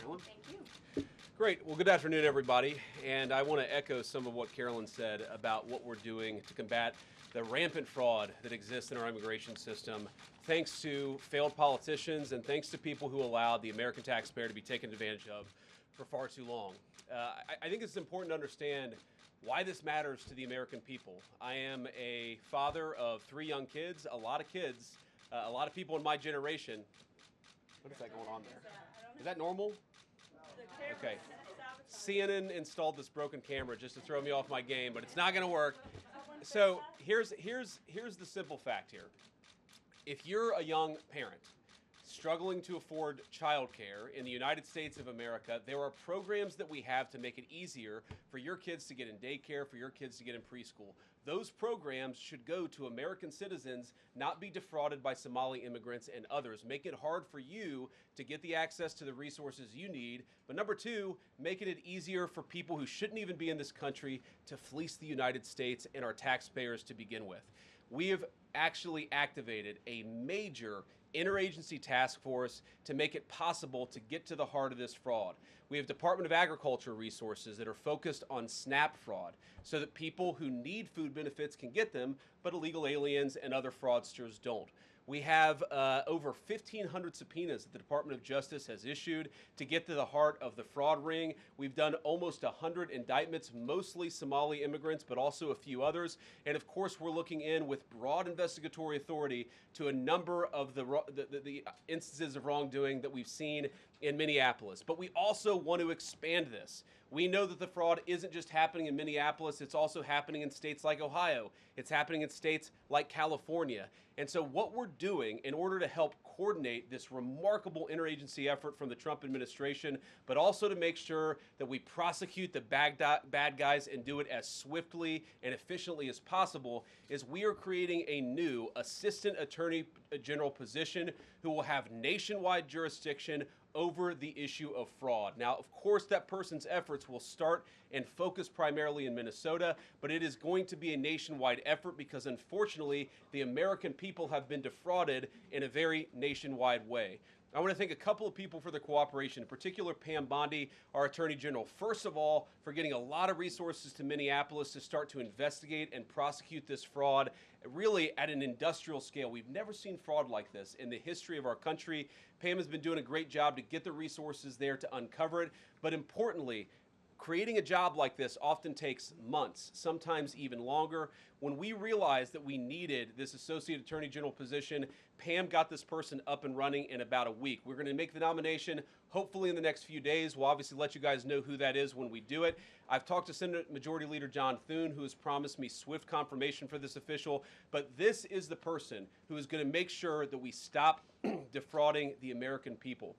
Karoline. Thank you. Great. Well, good afternoon, everybody. And I want to echo some of what Karoline said about what we're doing to combat the rampant fraud that exists in our immigration system, thanks to failed politicians and thanks to people who allowed the American taxpayer to be taken advantage of for far too long. I think it's important to understand why this matters to the American people. I am a father of 3 young kids, a lot of people in my generation. What is that going on there? Is that normal? Okay. CNN installed this broken camera just to throw me off my game, but it's not going to work. So here's the simple fact here. If you're a young parent struggling to afford childcare in the United States of America, there are programs that we have to make it easier for your kids to get in daycare, for your kids to get in preschool. Those programs should go to American citizens, not be defrauded by Somali immigrants and others. Make it hard for you to get the access to the resources you need. But number 2, making it easier for people who shouldn't even be in this country to fleece the United States and our taxpayers to begin with. We have actually activated a major interagency task force to make it possible to get to the heart of this fraud. We have Department of Agriculture resources that are focused on SNAP fraud so that people who need food benefits can get them, but illegal aliens and other fraudsters don't. We have over 1,500 subpoenas that the Department of Justice has issued to get to the heart of the fraud ring. We've done almost 100 indictments, mostly Somali immigrants, but also a few others. And of course, we're looking in with broad investigatory authority to a number of the instances of wrongdoing that we've seen in Minneapolis. But we also want to expand this. We know that the fraud isn't just happening in Minneapolis, it's also happening in states like Ohio. It's happening in states like California. And so what we're doing in order to help coordinate this remarkable interagency effort from the Trump administration, but also to make sure that we prosecute the bad guys and do it as swiftly and efficiently as possible, is we are creating a new Assistant Attorney General position who will have nationwide jurisdiction over the issue of fraud. Now, of course, that person's efforts will start and focus primarily in Minnesota, but it is going to be a nationwide effort because, unfortunately, the American people have been defrauded in a very nationwide way. I want to thank a couple of people for their cooperation, in particular Pam Bondi, our Attorney General, first of all, for getting a lot of resources to Minneapolis to start to investigate and prosecute this fraud, really at an industrial scale. We've never seen fraud like this in the history of our country. Pam has been doing a great job to get the resources there to uncover it, but importantly, creating a job like this often takes months, sometimes even longer. When we realized that we needed this Associate Attorney General position, Pam got this person up and running in about a week. We're going to make the nomination hopefully in the next few days. We'll obviously let you guys know who that is when we do it. I've talked to Senate Majority Leader John Thune, who has promised me swift confirmation for this official, but this is the person who is going to make sure that we stop defrauding the American people.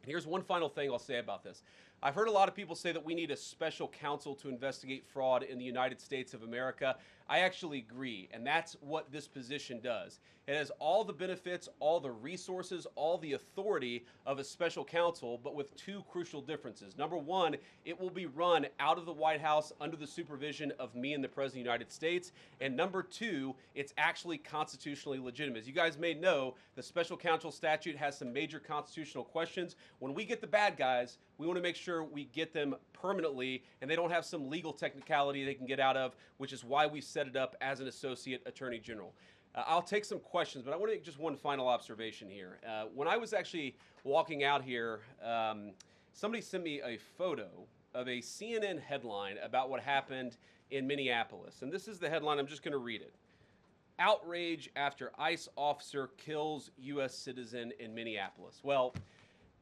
Here's one final thing I'll say about this. I've heard a lot of people say that we need a special counsel to investigate fraud in the United States of America. I actually agree, and that's what this position does. It has all the benefits, all the resources, all the authority of a special counsel, but with 2 crucial differences. Number 1, it will be run out of the White House under the supervision of me and the President of the United States. And number 2, it's actually constitutionally legitimate. As you guys may know, the special counsel statute has some major constitutional questions. When we get the bad guys, we want to make sure we get them permanently and they don't have some legal technicality they can get out of, which is why we set it up as an Associate Attorney General. I'll take some questions, but I want to make just one final observation here. When I was actually walking out here, somebody sent me a photo of a CNN headline about what happened in Minneapolis. And this is the headline. I'm just going to read it. Outrage after ICE officer kills U.S. citizen in Minneapolis. Well,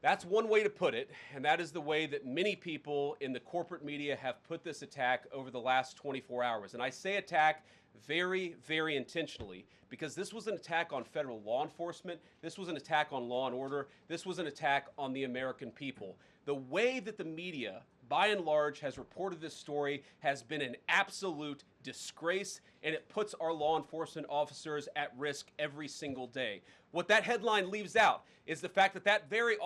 that's one way to put it, and that is the way that many people in the corporate media have put this attack over the last 24 hours. And I say attack very, very intentionally because this was an attack on federal law enforcement. This was an attack on law and order. This was an attack on the American people. The way that the media, by and large, has reported this story has been an absolute disgrace, and it puts our law enforcement officers at risk every single day. What that headline leaves out is the fact that that very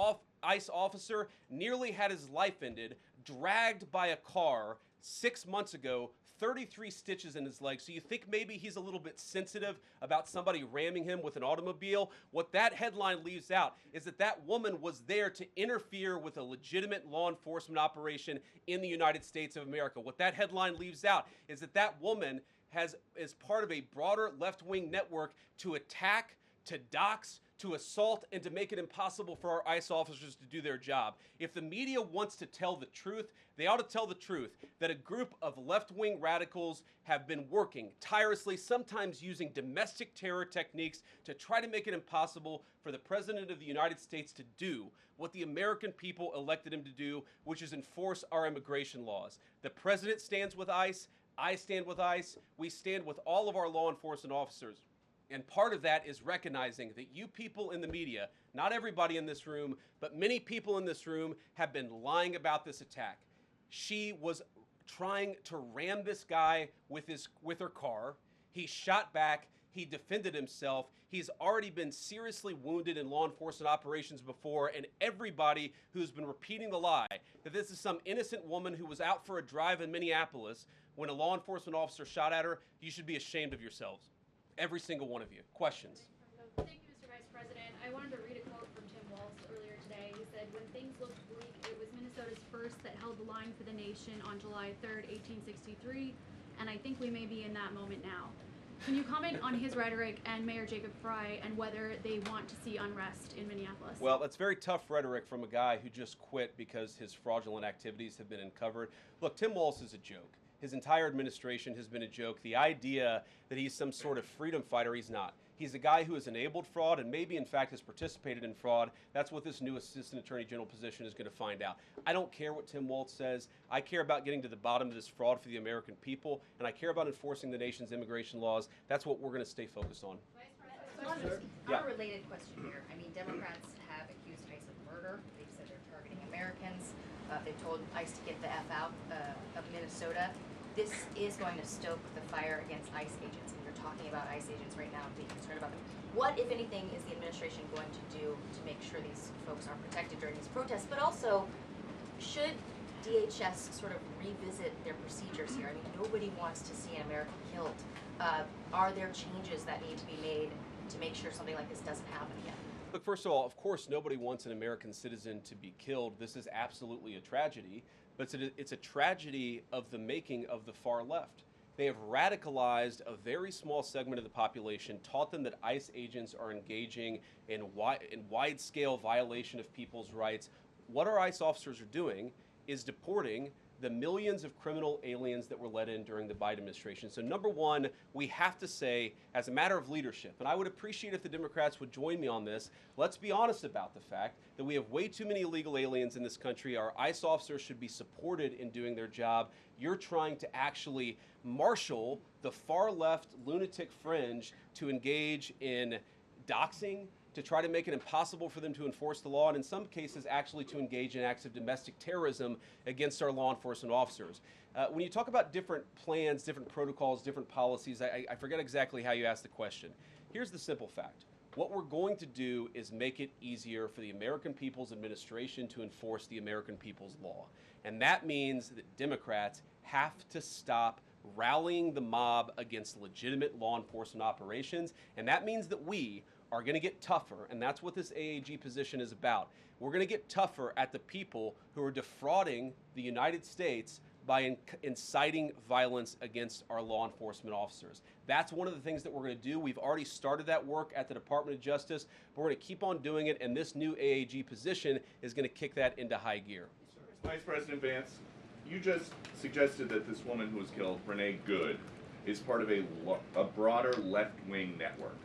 ICE officer nearly had his life ended, dragged by a car 6 months ago, 33 stitches in his leg. So you think maybe he's a little bit sensitive about somebody ramming him with an automobile? What that headline leaves out is that that woman was there to interfere with a legitimate law enforcement operation in the United States of America. What that headline leaves out is that that woman is part of a broader left-wing network to attack, to dox, to assault, and to make it impossible for our ICE officers to do their job. If the media wants to tell the truth, they ought to tell the truth that a group of left-wing radicals have been working tirelessly, sometimes using domestic terror techniques to try to make it impossible for the President of the United States to do what the American people elected him to do, which is enforce our immigration laws. The President stands with ICE. I stand with ICE. We stand with all of our law enforcement officers. And part of that is recognizing that you people in the media, not everybody in this room, but many people in this room have been lying about this attack. She was trying to ram this guy with her car. He shot back. He defended himself. He's already been seriously wounded in law enforcement operations before, and everybody who's been repeating the lie that this is some innocent woman who was out for a drive in Minneapolis when a law enforcement officer shot at her, you should be ashamed of yourselves. Every single one of you. Questions? Thank you, Mr. Vice President. I wanted to read a quote from Tim Walz earlier today. He said, "When things looked bleak, it was Minnesota's first that held the line for the nation on July 3rd, 1863, and I think we may be in that moment now." Can you comment on his rhetoric and Mayor Jacob Frey and whether they want to see unrest in Minneapolis? Well, that's very tough rhetoric from a guy who just quit because his fraudulent activities have been uncovered. Look, Tim Walz is a joke. His entire administration has been a joke. The idea that he's some sort of freedom fighter, he's not. He's a guy who has enabled fraud and maybe, in fact, has participated in fraud. That's what this new Assistant Attorney General position is going to find out. I don't care what Tim Walz says. I care about getting to the bottom of this fraud for the American people, and I care about enforcing the nation's immigration laws. That's what we're going to stay focused on. Unrelated question here. I mean, Democrats have accused ICE of murder. They've said they're targeting Americans. They've told ICE to get the F out of Minnesota. This is going to stoke the fire against ICE agents, and you're talking about ICE agents right now and being concerned about them. What, if anything, is the administration going to do to make sure these folks are protected during these protests? But also, should DHS sort of revisit their procedures here? I mean, nobody wants to see an American killed. Are there changes that need to be made to make sure something like this doesn't happen again? Look, first of all, of course, nobody wants an American citizen to be killed. This is absolutely a tragedy. But it's a tragedy of the making of the far left. They have radicalized a very small segment of the population, taught them that ICE agents are engaging in wide-scale violation of people's rights. What our ICE officers are doing is deporting the millions of criminal aliens that were let in during the Biden administration. So number one, we have to say, as a matter of leadership, and I would appreciate if the Democrats would join me on this, let's be honest about the fact that we have way too many illegal aliens in this country. Our ICE officers should be supported in doing their job. You're trying to actually marshal the far left lunatic fringe to engage in doxing, to try to make it impossible for them to enforce the law, and in some cases actually to engage in acts of domestic terrorism against our law enforcement officers. When you talk about different plans, different protocols, different policies, I forget exactly how you asked the question. Here's the simple fact. What we're going to do is make it easier for the American people's administration to enforce the American people's law. And that means that Democrats have to stop rallying the mob against legitimate law enforcement operations, and that means that we are going to get tougher, and that's what this AAG position is about. We're going to get tougher at the people who are defrauding the United States by inciting violence against our law enforcement officers. That's one of the things that we're going to do. We've already started that work at the Department of Justice, but we're going to keep on doing it, and this new AAG position is going to kick that into high gear. Vice President Vance, you just suggested that this woman who was killed, Renee Good, is part of a broader left-wing network.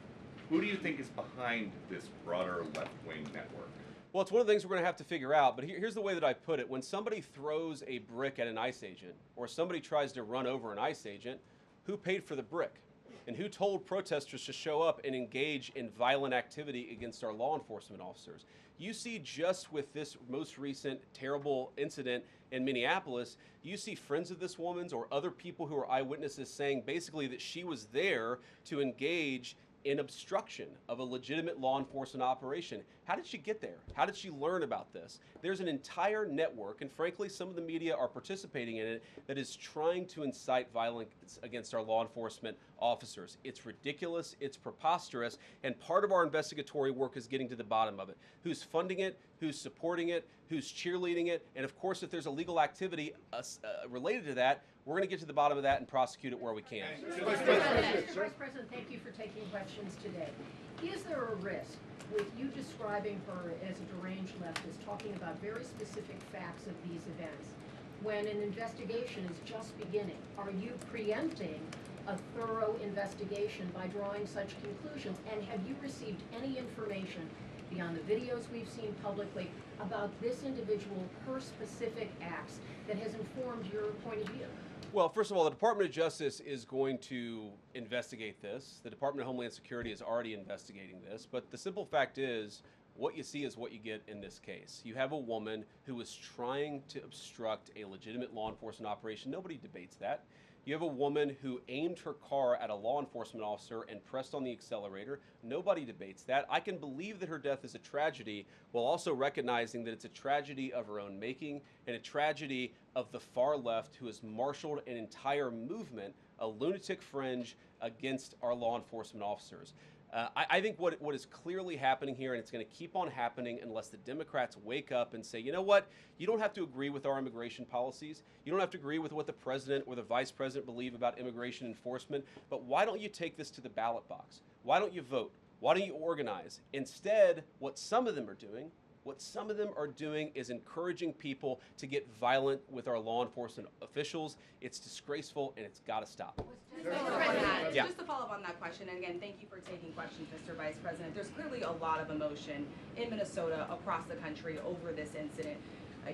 Who do you think is behind this broader left-wing network? Well, it's one of the things we're going to have to figure out, but here's the way that I put it. When somebody throws a brick at an ICE agent, or somebody tries to run over an ICE agent, who paid for the brick? And who told protesters to show up and engage in violent activity against our law enforcement officers? You see, just with this most recent terrible incident in Minneapolis, you see friends of this woman's or other people who are eyewitnesses saying basically that she was there to engage in obstruction of a legitimate law enforcement operation. How did she get there? How did she learn about this? There's an entire network, and frankly, some of the media are participating in it, that is trying to incite violence against our law enforcement officers. It's ridiculous, it's preposterous, and part of our investigatory work is getting to the bottom of it. Who's funding it, who's supporting it, who's cheerleading it, and of course, if there's illegal activity related to that, we're going to get to the bottom of that and prosecute it where we can. Vice President, thank you for taking questions today. Is there a risk with you describing her as a deranged leftist, talking about very specific facts of these events, when an investigation is just beginning? Are you preempting a thorough investigation by drawing such conclusions? And have you received any information beyond the videos we've seen publicly about this individual, her specific acts, that has informed your point of view? Well, first of all, the Department of Justice is going to investigate this. The Department of Homeland Security is already investigating this. But the simple fact is, what you see is what you get in this case. You have a woman who was trying to obstruct a legitimate law enforcement operation. Nobody debates that. You have a woman who aimed her car at a law enforcement officer and pressed on the accelerator. Nobody debates that. I can believe that her death is a tragedy, while also recognizing that it's a tragedy of her own making and a tragedy of the far left, who has marshaled an entire movement, a lunatic fringe, against our law enforcement officers. I think what is clearly happening here, and it's going to keep on happening unless the Democrats wake up and say, you know what, you don't have to agree with our immigration policies. You don't have to agree with what the president or the vice president believe about immigration enforcement, but why don't you take this to the ballot box? Why don't you vote? Why don't you organize? Instead, what some of them are doing is encouraging people to get violent with our law enforcement officials. It's disgraceful, and it's got to stop. Yeah. Just to follow up on that question, and again, thank you for taking questions, Mr. Vice President. There's clearly a lot of emotion in Minnesota, across the country, over this incident.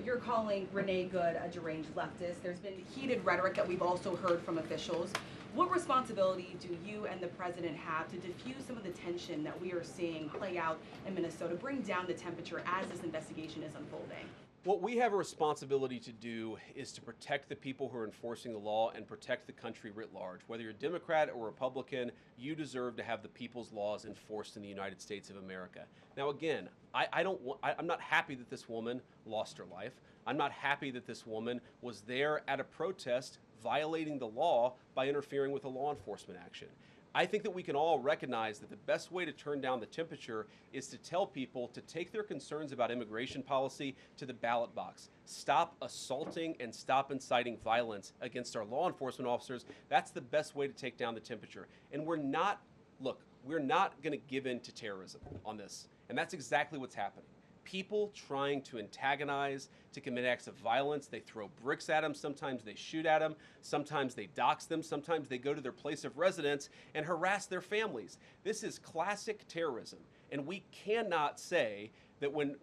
You're calling Renee Good a deranged leftist. There's been heated rhetoric that we've also heard from officials. What responsibility do you and the president have to diffuse some of the tension that we are seeing play out in Minnesota, bring down the temperature as this investigation is unfolding? What we have a responsibility to do is to protect the people who are enforcing the law and protect the country writ large. Whether you're Democrat or Republican, you deserve to have the people's laws enforced in the United States of America. Now, again, I'm not happy that this woman lost her life. I'm not happy that this woman was there at a protest violating the law by interfering with a law enforcement action. I think that we can all recognize that the best way to turn down the temperature is to tell people to take their concerns about immigration policy to the ballot box. Stop assaulting and stop inciting violence against our law enforcement officers. That's the best way to take down the temperature. And we're not going to give in to terrorism on this. And that's exactly what's happening. People trying to antagonize, to commit acts of violence. They throw bricks at them. Sometimes they shoot at them. Sometimes they dox them. Sometimes they go to their place of residence and harass their families. This is classic terrorism. And we cannot say that when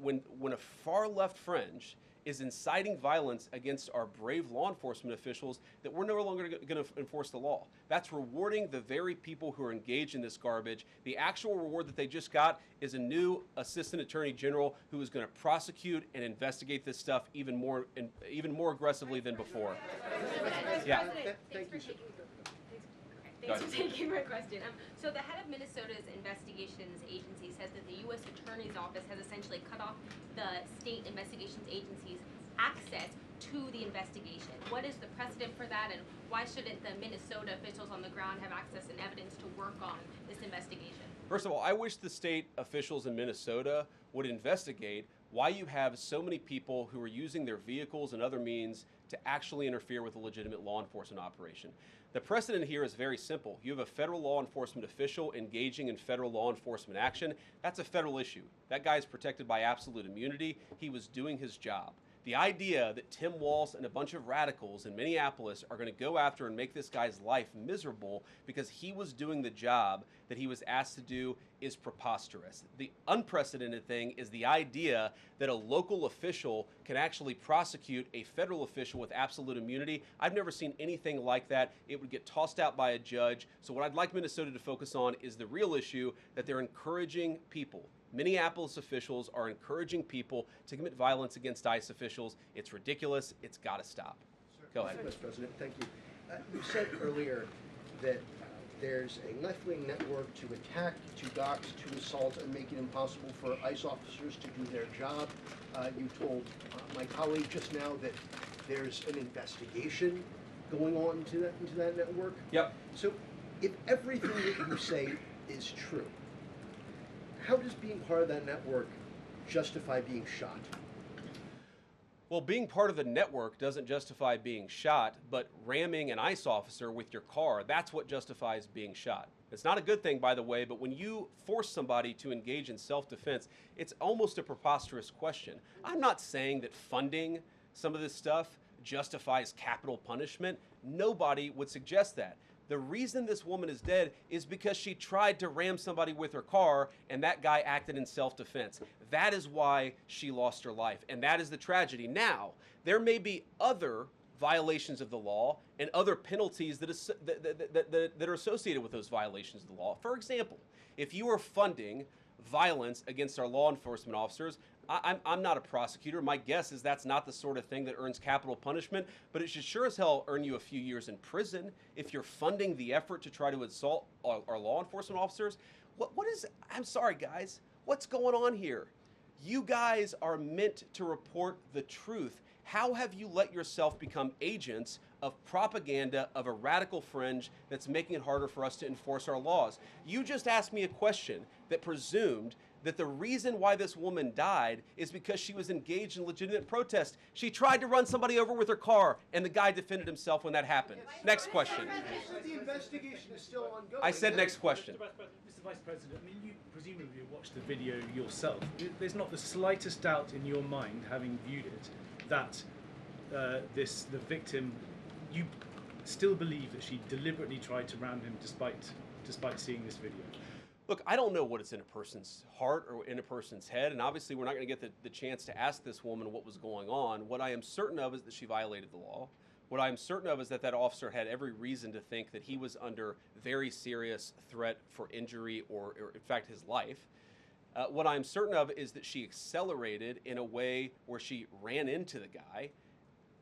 a far left fringe is inciting violence against our brave law enforcement officials, that we're no longer going to enforce the law. That's rewarding the very people who are engaged in this garbage. The actual reward that they just got is a new Assistant Attorney General who is going to prosecute and investigate this stuff even more aggressively than before. Yeah. Thanks for taking my question. So the head of Minnesota's investigations agency says that the U.S. Attorney's Office has essentially cut off the state investigations agency's access to the investigation. What is the precedent for that, and why shouldn't the Minnesota officials on the ground have access and evidence to work on this investigation? First of all, I wish the state officials in Minnesota would investigate why you have so many people who are using their vehicles and other means to actually interfere with a legitimate law enforcement operation. The precedent here is very simple. You have a federal law enforcement official engaging in federal law enforcement action. That's a federal issue. That guy is protected by absolute immunity. He was doing his job. The idea that Tim Walz and a bunch of radicals in Minneapolis are going to go after and make this guy's life miserable because he was doing the job that he was asked to do is preposterous. The unprecedented thing is the idea that a local official can actually prosecute a federal official with absolute immunity. I've never seen anything like that. It would get tossed out by a judge. So what I'd like Minnesota to focus on is the real issue, that they're encouraging people. Minneapolis officials are encouraging people to commit violence against ICE officials. It's ridiculous. It's got to stop. Go ahead. Vice President, thank you. You said earlier that there's a left-wing network to attack, to dox, to assault, and make it impossible for ICE officers to do their job. You told my colleague just now that there's an investigation going on into that network. Yep. So if everything that you say is true, how does being part of that network justify being shot? Well, being part of the network doesn't justify being shot, but ramming an ICE officer with your car, that's what justifies being shot. It's not a good thing, by the way, but when you force somebody to engage in self-defense, it's almost a preposterous question. I'm not saying that funding some of this stuff justifies capital punishment. Nobody would suggest that. The reason this woman is dead is because she tried to ram somebody with her car and that guy acted in self-defense. That is why she lost her life, and that is the tragedy. Now, there may be other violations of the law and other penalties that are associated with those violations of the law. For example, if you are funding violence against our law enforcement officers, I'm not a prosecutor. My guess is that's not the sort of thing that earns capital punishment, but it should sure as hell earn you a few years in prison if you're funding the effort to try to assault our law enforcement officers. What is, I'm sorry guys, what's going on here? You guys are meant to report the truth. How have you let yourself become agents of propaganda of a radical fringe that's making it harder for us to enforce our laws? You just asked me a question that presumed that the reason why this woman died is because she was engaged in legitimate protest. She tried to run somebody over with her car, and the guy defended himself when that happened. Next question. The investigation is still ongoing. I said next question. Mr. Vice President, I mean, you presumably watched the video yourself. There's not the slightest doubt in your mind, having viewed it, that the victim, you still believe that she deliberately tried to ram him despite seeing this video? Look, I don't know what is in a person's heart or in a person's head, and obviously we're not going to get the chance to ask this woman what was going on. What I am certain of is that she violated the law. What I am certain of is that that officer had every reason to think that he was under very serious threat for injury or in fact, his life. What I'm certain of is that she accelerated in a way where she ran into the guy.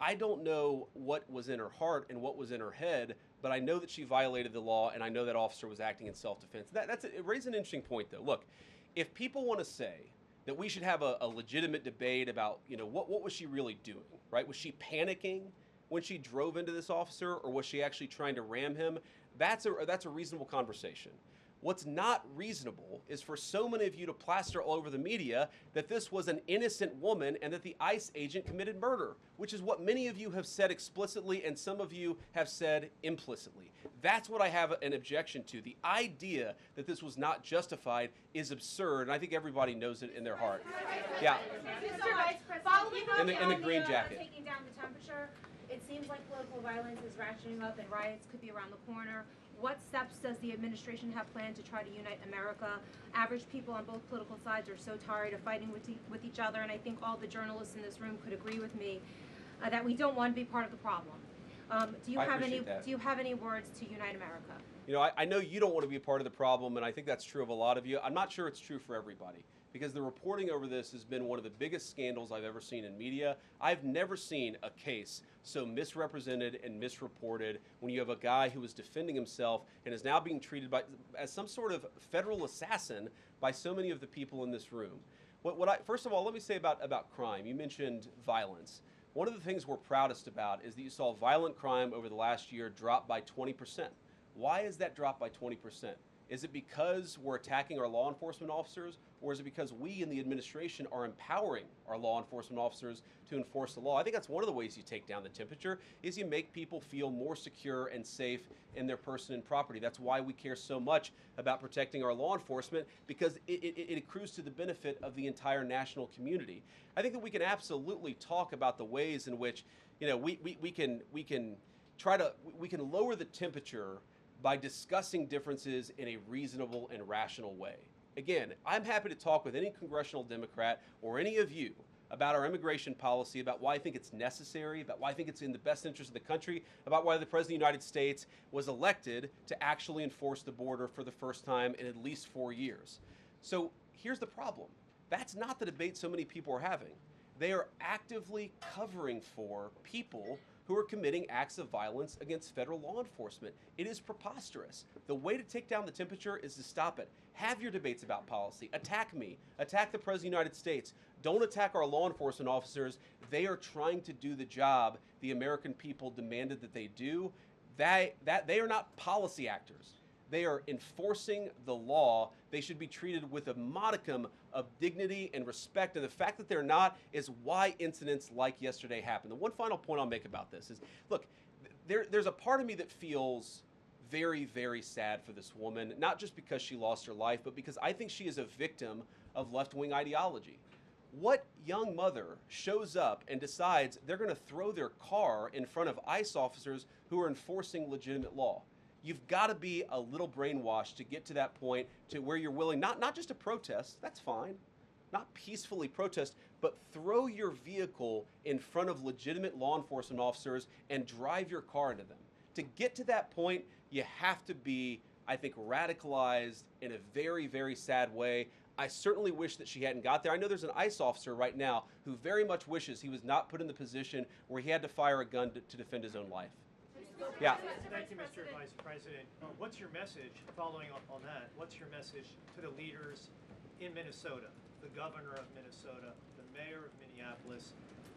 I don't know what was in her heart and what was in her head, but I know that she violated the law, and I know that officer was acting in self-defense. It raises an interesting point, though. Look, if people want to say that we should have a legitimate debate about, you know, what was she really doing, right? Was she panicking when she drove into this officer, or was she actually trying to ram him? That's a reasonable conversation. What's not reasonable is for so many of you to plaster all over the media that this was an innocent woman and that the ICE agent committed murder, which is what many of you have said explicitly and some of you have said implicitly. That's what I have an objection to. The idea that this was not justified is absurd, and I think everybody knows it in their heart. Yeah. Mr. Vice President, In the green jacket. Taking down the temperature, it seems like political violence is ratcheting up and riots could be around the corner. What steps does the administration have planned to try to unite America? Average people on both political sides are so tired of fighting with each other, and I think all the journalists in this room could agree with me that we don't want to be part of the problem. Do you have any words to unite America? You know, I know you don't want to be a part of the problem, and I think that's true of a lot of you. I'm not sure it's true for everybody, because the reporting over this has been one of the biggest scandals I've ever seen in media. I've never seen a case so misrepresented and misreported when you have a guy who is defending himself and is now being treated as some sort of federal assassin by so many of the people in this room. First of all, let me say about crime. You mentioned violence. One of the things we're proudest about is that you saw violent crime over the last year drop by 20%. Why is that drop by 20%? Is it because we're attacking our law enforcement officers, or is it because we in the administration are empowering our law enforcement officers to enforce the law? I think that's one of the ways you take down the temperature, is you make people feel more secure and safe in their person and property. That's why we care so much about protecting our law enforcement, because it accrues to the benefit of the entire national community. I think that we can absolutely talk about the ways in which, you know, we can lower the temperature by discussing differences in a reasonable and rational way. Again, I'm happy to talk with any congressional Democrat or any of you about our immigration policy, about why I think it's necessary, about why I think it's in the best interest of the country, about why the President of the United States was elected to actually enforce the border for the first time in at least 4 years. So here's the problem. That's not the debate so many people are having. They are actively covering for people who are committing acts of violence against federal law enforcement. It is preposterous. The way to take down the temperature is to stop it. Have your debates about policy. Attack me. Attack the President of the United States. Don't attack our law enforcement officers. They are trying to do the job the American people demanded that they do. They are not policy actors. They are enforcing the law. They should be treated with a modicum of dignity and respect. And the fact that they're not is why incidents like yesterday happened. The one final point I'll make about this is, look, there's a part of me that feels very, very sad for this woman, not just because she lost her life, but because I think she is a victim of left-wing ideology. What young mother shows up and decides they're going to throw their car in front of ICE officers who are enforcing legitimate law? You've got to be a little brainwashed to get to that point to where you're willing, not just to protest, that's fine, not peacefully protest, but throw your vehicle in front of legitimate law enforcement officers and drive your car into them. To get to that point, you have to be, I think, radicalized in a very, very sad way. I certainly wish that she hadn't got there. I know there's an ICE officer right now who very much wishes he was not put in the position where he had to fire a gun to defend his own life. Yeah. Thank you, Mr. Vice President. What's your message, following up on that, what's your message to the leaders in Minnesota, the governor of Minnesota, the mayor of Minneapolis,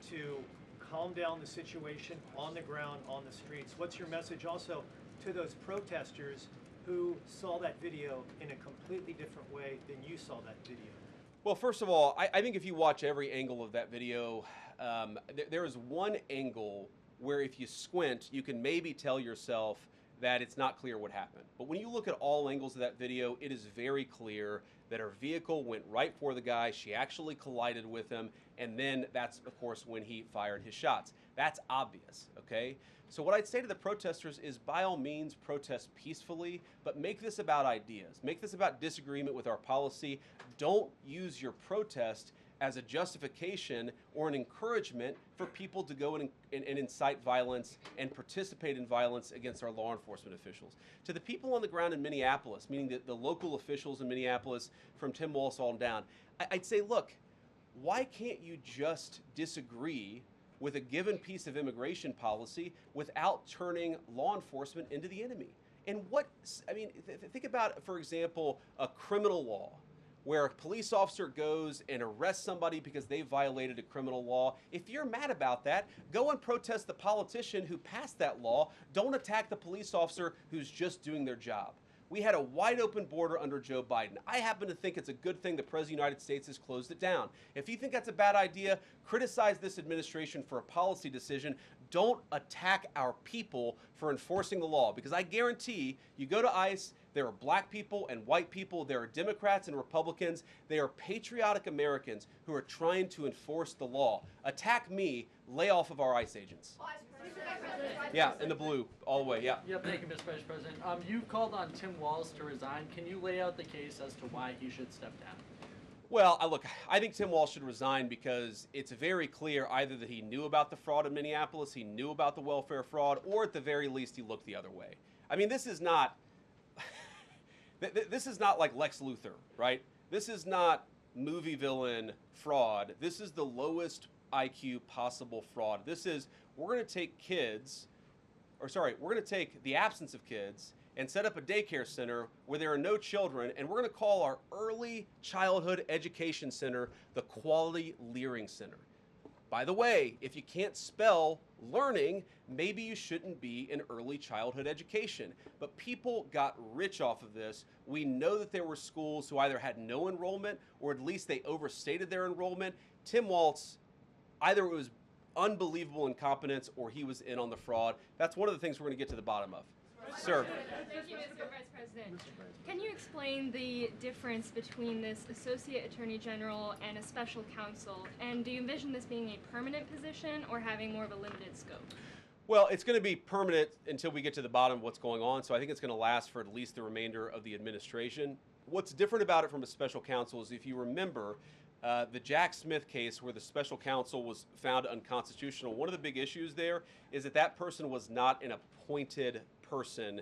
to calm down the situation on the ground, on the streets? What's your message also to those protesters who saw that video in a completely different way than you saw that video? Well, first of all, I think if you watch every angle of that video, there is one angle where if you squint, you can maybe tell yourself that it's not clear what happened. But when you look at all angles of that video, it is very clear that her vehicle went right for the guy. She actually collided with him. And then that's, of course, when he fired his shots. That's obvious, okay? So what I'd say to the protesters is, by all means, protest peacefully, but make this about ideas. Make this about disagreement with our policy. Don't use your protest as a justification or an encouragement for people to go and incite violence and participate in violence against our law enforcement officials. To the people on the ground in Minneapolis, meaning the local officials in Minneapolis from Tim Walz on down, I'd say, look, why can't you just disagree with a given piece of immigration policy without turning law enforcement into the enemy? And think about, for example, a criminal law, where a police officer goes and arrests somebody because they violated a criminal law. If you're mad about that, go and protest the politician who passed that law. Don't attack the police officer who's just doing their job. We had a wide open border under Joe Biden. I happen to think it's a good thing the President of the United States has closed it down. If you think that's a bad idea, criticize this administration for a policy decision. Don't attack our people for enforcing the law, because I guarantee you go to ICE, there are black people and white people, there are Democrats and Republicans, they are patriotic Americans who are trying to enforce the law. Attack me, lay off of our ICE agents. Yeah, in the blue, all the way, yeah. Yep, thank you, Mr. Vice President. You called on Tim Walz to resign. Can you lay out the case as to why he should step down? Well, look, I think Tim Walz should resign because it's very clear either that he knew about the fraud in Minneapolis, he knew about the welfare fraud, or at the very least he looked the other way. I mean, this is not this is not like Lex Luthor, right? This is not movie villain fraud. This is the lowest IQ possible fraud. This is, we're going to take the absence of kids and set up a daycare center where there are no children, and we're going to call our early childhood education center the Quality Learning Center. By the way, if you can't spell learning, maybe you shouldn't be in early childhood education. But people got rich off of this. We know that there were schools who either had no enrollment or at least they overstated their enrollment. Tim Walz, either it was unbelievable incompetence or he was in on the fraud. That's one of the things we're going to get to the bottom of. Sir. Thank you, Mr. Vice President. Can you explain the difference between this Associate Attorney General and a special counsel? And do you envision this being a permanent position or having more of a limited scope? Well, it's going to be permanent until we get to the bottom of what's going on, so I think it's going to last for at least the remainder of the administration. What's different about it from a special counsel is, if you remember, the Jack Smith case where the special counsel was found unconstitutional, one of the big issues there is that that person was not an appointed person,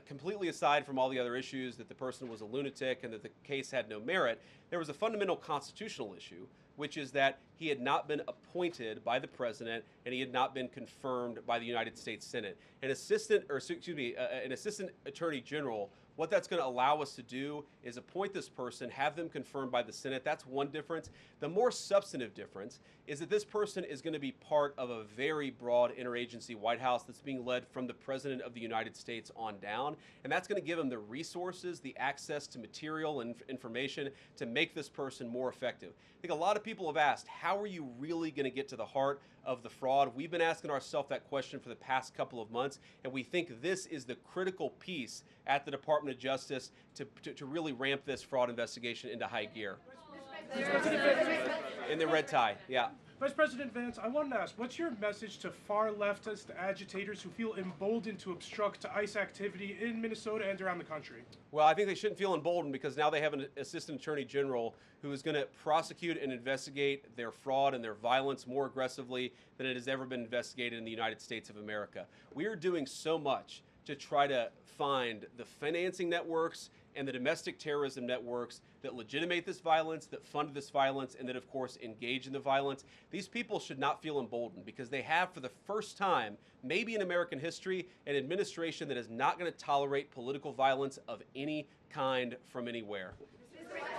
completely aside from all the other issues, that the person was a lunatic and that the case had no merit. There was a fundamental constitutional issue, which is that he had not been appointed by the president and he had not been confirmed by the United States Senate. An assistant attorney general, what that's going to allow us to do is appoint this person, have them confirmed by the Senate. That's one difference. The more substantive difference is that this person is going to be part of a very broad interagency White House that's being led from the President of the United States on down. And that's going to give him the resources, the access to material and information to make this person more effective. I think a lot of people have asked, how are you really going to get to the heart of the fraud? We've been asking ourselves that question for the past couple of months, and we think this is the critical piece at the Department of Justice to really ramp this fraud investigation into high gear. In the red tie, yeah. Vice President Vance, I wanted to ask, what's your message to far leftist agitators who feel emboldened to obstruct ICE activity in Minnesota and around the country? Well, I think they shouldn't feel emboldened because now they have an assistant attorney general who is going to prosecute and investigate their fraud and their violence more aggressively than it has ever been investigated in the United States of America. We are doing so much to try to find the financing networks and the domestic terrorism networks that legitimate this violence, that fund this violence, and that, of course, engage in the violence. These people should not feel emboldened because they have, for the first time, maybe in American history, an administration that is not going to tolerate political violence of any kind from anywhere.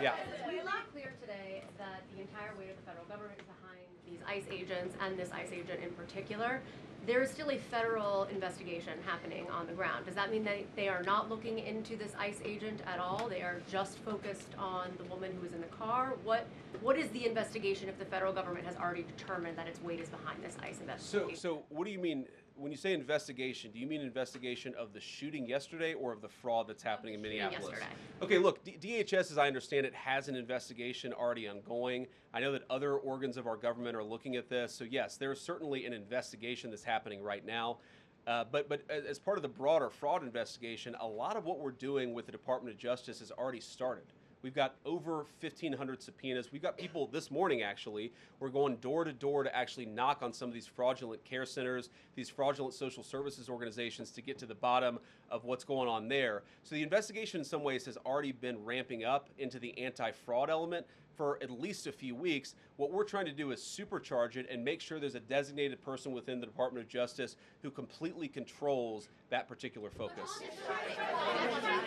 Yeah. We made clear today that the entire weight of the federal government is behind these ICE agents and this ICE agent in particular. There is still a federal investigation happening on the ground. Does that mean that they are not looking into this ICE agent at all? They are just focused on the woman who was in the car? What is the investigation if the federal government has already determined that its weight is behind this ICE investigation? So what do you mean, when you say investigation, do you mean investigation of the shooting yesterday or of the fraud that's happening in Minneapolis? Yesterday. Okay, look, DHS, as I understand it, has an investigation already ongoing. I know that other organs of our government are looking at this. So yes, there is certainly an investigation that's happening right now. But as part of the broader fraud investigation, a lot of what we're doing with the Department of Justice has already started. We've got over 1,500 subpoenas. We've got people this morning, actually. We're going door to door to actually knock on some of these fraudulent care centers, these fraudulent social services organizations to get to the bottom of what's going on there. So the investigation in some ways has already been ramping up into the anti-fraud element for at least a few weeks. What we're trying to do is supercharge it and make sure there's a designated person within the Department of Justice who completely controls that particular focus.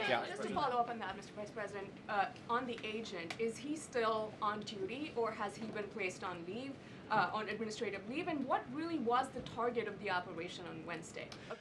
Yeah. Just to follow up on that, Mr. Vice President, on the agent, is he still on duty or has he been placed on leave, on administrative leave? And what really was the target of the operation on Wednesday? Of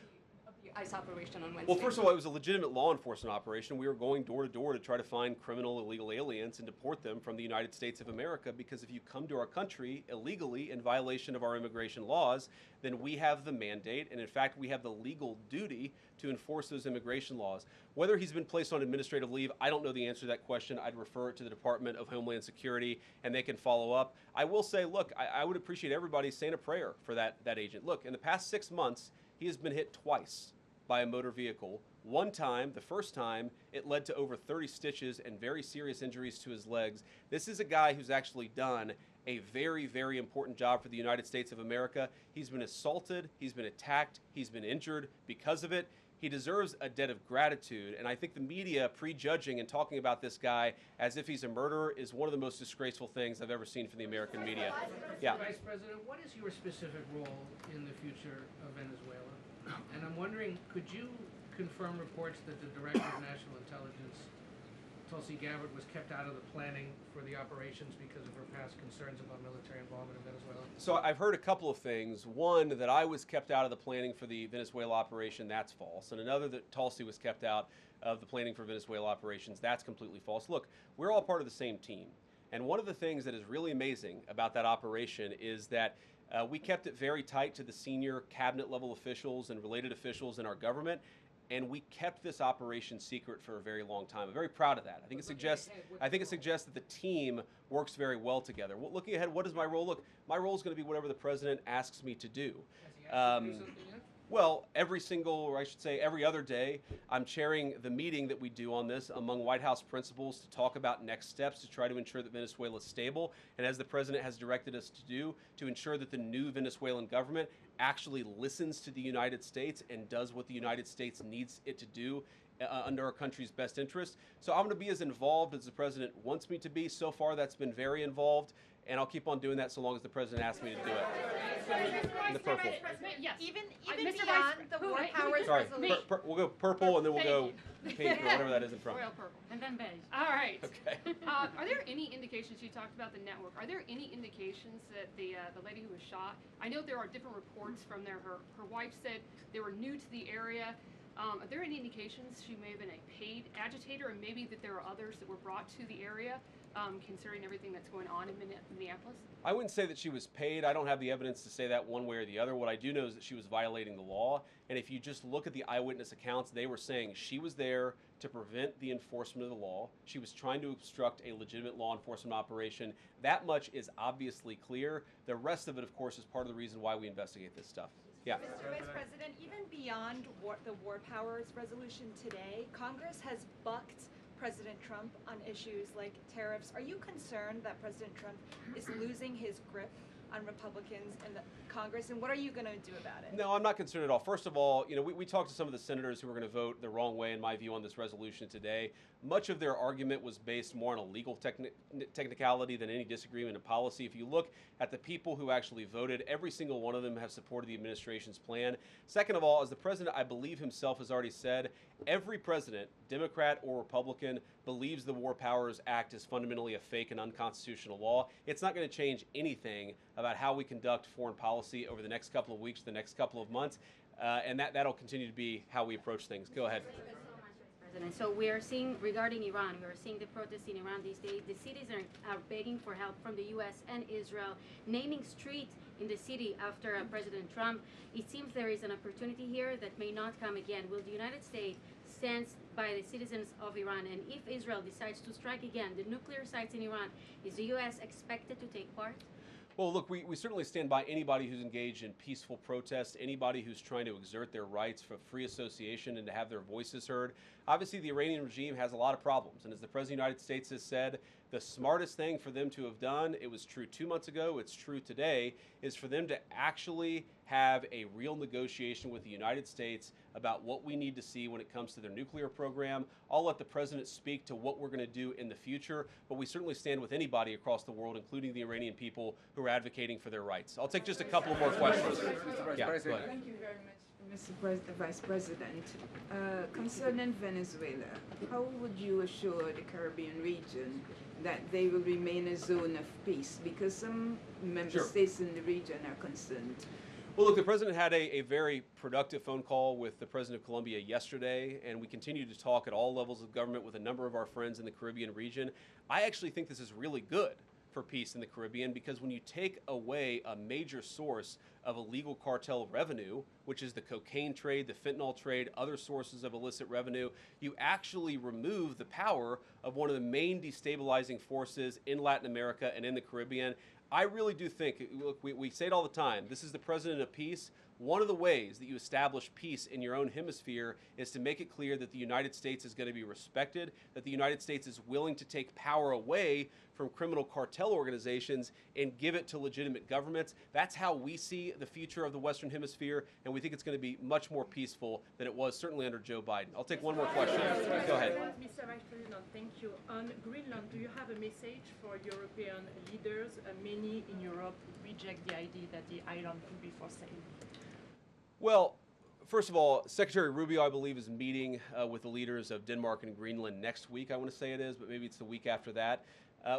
the ICE operation on Wednesday? Well, first of all, it was a legitimate law enforcement operation. We were going door to door to try to find criminal illegal aliens and deport them from the United States of America, because if you come to our country illegally in violation of our immigration laws, then we have the mandate, and in fact, we have the legal duty to enforce those immigration laws. Whether he's been placed on administrative leave, I don't know the answer to that question. I'd refer it to the Department of Homeland Security, and they can follow up. I will say, look, I would appreciate everybody saying a prayer for that agent. Look, in the past 6 months, he has been hit twice by a motor vehicle. One time, the first time, it led to over 30 stitches and very serious injuries to his legs. This is a guy who's actually done a very, very important job for the United States of America. He's been assaulted, he's been attacked, he's been injured because of it. He deserves a debt of gratitude, and I think the media prejudging and talking about this guy as if he's a murderer is one of the most disgraceful things I've ever seen from the American media. Yeah. Vice President, what is your specific role in the future of Venezuela? And I'm wondering, could you confirm reports that the Director of National Intelligence, Tulsi Gabbard, was kept out of the planning for the operations because of her past concerns about military involvement in Venezuela? So I've heard a couple of things. One, that I was kept out of the planning for the Venezuela operation, that's false. And another, that Tulsi was kept out of the planning for Venezuela operations, that's completely false. Look, we're all part of the same team. And one of the things that is really amazing about that operation is that we kept it very tight to the senior cabinet level officials and related officials in our government, and we kept this operation secret for a very long time. I'm very proud of that. I think it suggests that the team works very well together. Looking ahead, what is my role? Look, my role is going to be whatever the president asks me to do. Well, every other day, I'm chairing the meeting that we do on this among White House principals to talk about next steps to try to ensure that Venezuela is stable, and as the president has directed us to do, to ensure that the new Venezuelan government actually listens to the United States and does what the United States needs it to do under our country's best interest. So I'm going to be as involved as the president wants me to be. So far, that's been very involved, and I'll keep on doing that so long as the president asks me to do it. In the purple. Yes. Even Mr. beyond Vice- the who- war wait, powers Sorry, resolution. we'll go purple, and then we'll go pink or whatever that is in front. Royal purple. And then beige. All right. Okay. Are there any indications, you talked about the network, are there any indications that the lady who was shot, I know there are different reports from there, her wife said they were new to the area. Are there any indications she may have been a paid agitator, and maybe that there are others that were brought to the area, considering everything that's going on in Minneapolis? I wouldn't say that she was paid. I don't have the evidence to say that one way or the other. What I do know is that she was violating the law. And if you just look at the eyewitness accounts, they were saying she was there to prevent the enforcement of the law. She was trying to obstruct a legitimate law enforcement operation. That much is obviously clear. The rest of it, of course, is part of the reason why we investigate this stuff. Yeah. Mr. Vice President, even beyond the war powers resolution today, Congress has bucked President Trump on issues like tariffs. Are you concerned that President Trump is losing his grip on Republicans in the Congress, and what are you going to do about it? No, I'm not concerned at all. First of all, we talked to some of the senators who were going to vote the wrong way, in my view, on this resolution today. Much of their argument was based more on a legal technicality than any disagreement in policy. If you look at the people who actually voted, every single one of them have supported the administration's plan. Second of all, as the president, I believe himself, has already said, every president, Democrat or Republican, believes the War Powers Act is fundamentally a fake and unconstitutional law. It's not going to change anything about how we conduct foreign policy over the next couple of weeks, the next couple of months, and that'll continue to be how we approach things. Go ahead. President. So we are seeing, regarding Iran, we are seeing the protests in Iran these days. The cities are begging for help from the U.S. and Israel, naming streets in the city after President Trump. It seems there is an opportunity here that may not come again. Will the United States stand by the citizens of Iran? And if Israel decides to strike again the nuclear sites in Iran, is the U.S. expected to take part? Well, look, we certainly stand by anybody who's engaged in peaceful protest, anybody who's trying to exert their rights for free association and to have their voices heard. Obviously, the Iranian regime has a lot of problems, and as the President of the United States has said, the smartest thing for them to have done, it was true 2 months ago, it's true today, is for them to actually have a real negotiation with the United States about what we need to see when it comes to their nuclear program. I'll let the President speak to what we're going to do in the future, but we certainly stand with anybody across the world, including the Iranian people who are advocating for their rights. I'll take just a couple more questions. Yeah, go ahead. Thank you very much, Mr. Vice President. Concerning Venezuela, how would you assure the Caribbean region that they will remain a zone of peace? Because some member states in the region are concerned. Well, look, the President had a very productive phone call with the President of Colombia yesterday, and we continue to talk at all levels of government with a number of our friends in the Caribbean region. I actually think this is really good for peace in the Caribbean, because when you take away a major source of illegal cartel revenue, which is the cocaine trade, the fentanyl trade, other sources of illicit revenue, you actually remove the power of one of the main destabilizing forces in Latin America and in the Caribbean. I really do think, look, we say it all the time, this is the President of Peace. One of the ways that you establish peace in your own hemisphere is to make it clear that the United States is going to be respected, that the United States is willing to take power away from criminal cartel organizations and give it to legitimate governments. That's how we see the future of the Western Hemisphere, and we think it's going to be much more peaceful than it was certainly under Joe Biden. I'll take one more question. Go ahead. Mr. Vice President, thank you. On Greenland, do you have a message for European leaders? Many in Europe reject the idea that the island could be for sale. Well, first of all, Secretary Rubio, I believe, is meeting with the leaders of Denmark and Greenland next week, I want to say it is, but maybe it's the week after that.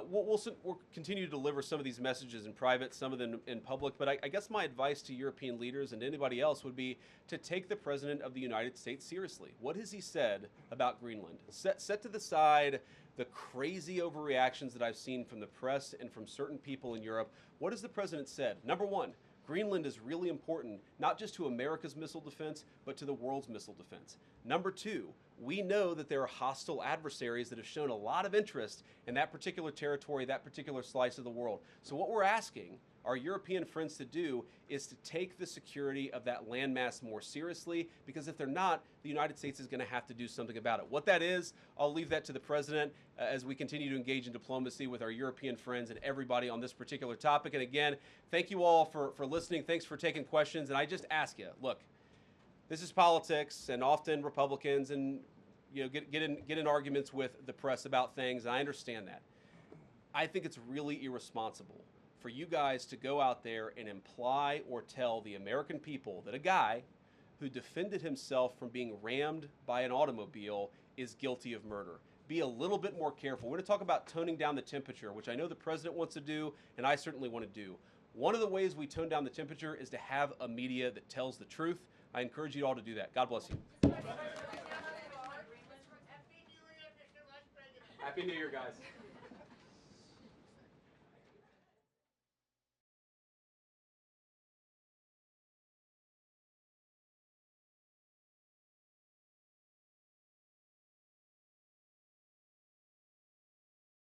We'll continue to deliver some of these messages in private, some of them in public, but I guess my advice to European leaders and anybody else would be to take the President of the United States seriously. What has he said about Greenland? Set to the side the crazy overreactions that I've seen from the press and from certain people in Europe. What has the President said? Number one, Greenland is really important, not just to America's missile defense, but to the world's missile defense. Number two, we know that there are hostile adversaries that have shown a lot of interest in that particular territory, that particular slice of the world. So what we're asking our European friends to do is to take the security of that landmass more seriously, because if they're not, the United States is going to have to do something about it. What that is, I'll leave that to the President as we continue to engage in diplomacy with our European friends and everybody on this particular topic. And again, thank you all for listening. Thanks for taking questions. And I just ask you, look, this is politics, and often Republicans and get in arguments with the press about things, and I understand that. I think it's really irresponsible for you guys to go out there and imply or tell the American people that a guy who defended himself from being rammed by an automobile is guilty of murder. Be a little bit more careful. We're going to talk about toning down the temperature, which I know the president wants to do, and I certainly want to do. One of the ways we tone down the temperature is to have a media that tells the truth. I encourage you all to do that. God bless you. Happy New Year, guys.